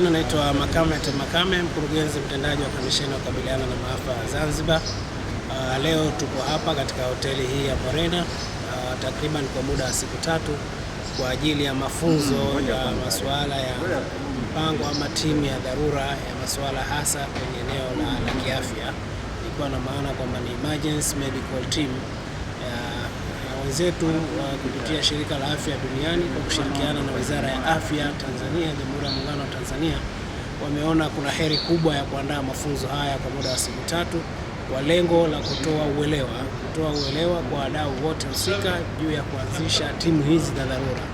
majina naitwa Makame, mkurugenzi mtendaji wa kamisheni ya kukabiliana na maafa Zanzibar. Leo tuko hapa katika hoteli hii ya Morena takriban kwa muda wa siku 3 kwa ajili ya mafunzo ya masuala ya mpango ama timu ya dharura ya masuala hasa kwenye eneo la kiafya, ikiwa na maana kwamba ni emergency medical team wenzetu kupitia shirika la afya duniani kwa kushirikiana na Wizara ya Afya Tanzania, Jamhuri ya Muungano wa Tanzania, wameona kuna heri kubwa ya kuandaa mafunzo haya kwa muda wa siku 3 kwa lengo la kutoa uelewa kwa wadau wote husika juu ya kuanzisha timu hizi za dharura.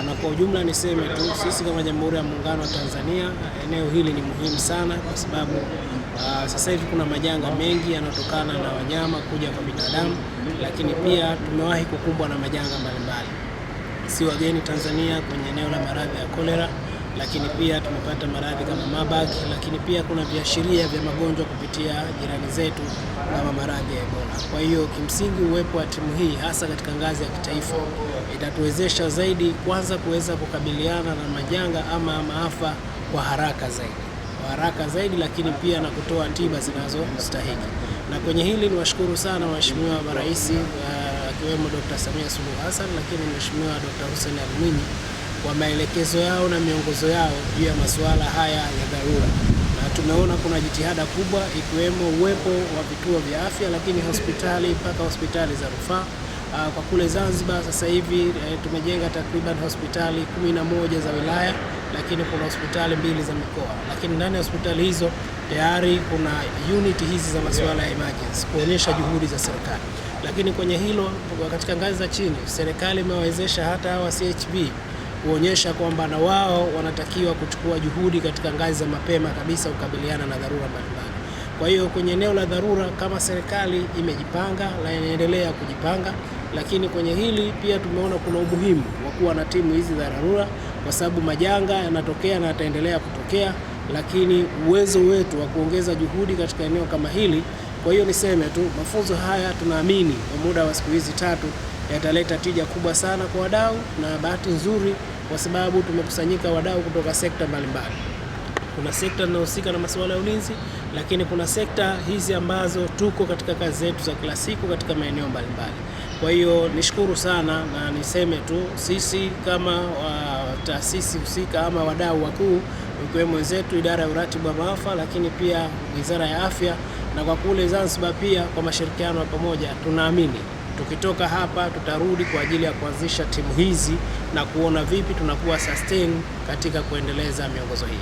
Na kwa ujumla niseme tu sisi kama Jamhuri ya Muungano wa Tanzania, eneo hili ni muhimu sana kwa sababu sasa hivi kuna majanga mengi yanatokana na wanyama kuja kwa binadamu, lakini pia tumewahi kukumbwa na majanga mbalimbali. Si wageni Tanzania kwenye eneo la maradhi ya kolera, lakini pia tumepata maradhi kama Marburg, lakini pia kuna viashiria vya magonjwa kupitia jirani zetu kama maradhi ya Ebola. Kwa hiyo kimsingi uwepo wa timu hii hasa katika ngazi ya kitaifa itatuwezesha zaidi kwanza kuweza kukabiliana na majanga ama maafa kwa haraka zaidi, lakini pia na kutoa tiba zinazostahili. Na kwenye hili niwashukuru sana Mheshimiwa Marais akiwemo Dr. Samia Suluhu Hassan, lakini Mheshimiwa Dr. Hussein Ali Mwinyi kwa maelekezo yao na miongozo yao juu ya masuala haya ya dharura. Na tumeona kuna jitihada kubwa ikiwemo uwepo wa vituo vya afya, lakini hospitali mpaka hospitali za rufaa. Kwa kule Zanzibar sasa hivi tumejenga takriban hospitali 11 za wilaya, lakini kuna hospitali 2 za mikoa. Lakini ndani ya hospitali hizo tayari kuna unit hizi za masuala ya emergency kuonyesha juhudi za serikali. Lakini kwenye hilo katika ngazi za chini serikali imewawezesha hata hawa CHB kuonyesha kwamba na wao wanatakiwa kuchukua juhudi katika ngazi za mapema kabisa kukabiliana na dharura mbalimbali. Kwa hiyo kwenye eneo la dharura kama serikali imejipanga na inaendelea kujipanga, lakini kwenye hili pia tumeona kuna umuhimu wa kuwa na timu hizi za dharura kwa sababu majanga yanatokea na yataendelea kutokea, lakini uwezo wetu wa kuongeza juhudi katika eneo kama hili. Kwa hiyo niseme tu mafunzo haya tunaamini kwa muda wa siku hizi 3 yataleta tija kubwa sana kwa wadau, na bahati nzuri kwa sababu tumekusanyika wadau kutoka sekta mbalimbali. Kuna sekta inayohusika na masuala ya ulinzi, lakini kuna sekta hizi ambazo tuko katika kazi zetu za kila siku katika maeneo mbalimbali. Kwa hiyo nishukuru sana na niseme tu sisi kama taasisi husika ama wadau wakuu ikiwemo wenzetu idara ya uratibu wa maafa, lakini pia Wizara ya Afya na kwa kule Zanzibar pia kwa mashirikiano ya pamoja, tunaamini tukitoka hapa tutarudi kwa ajili ya kuanzisha timu hizi na kuona vipi tunakuwa sustain katika kuendeleza miongozo hii.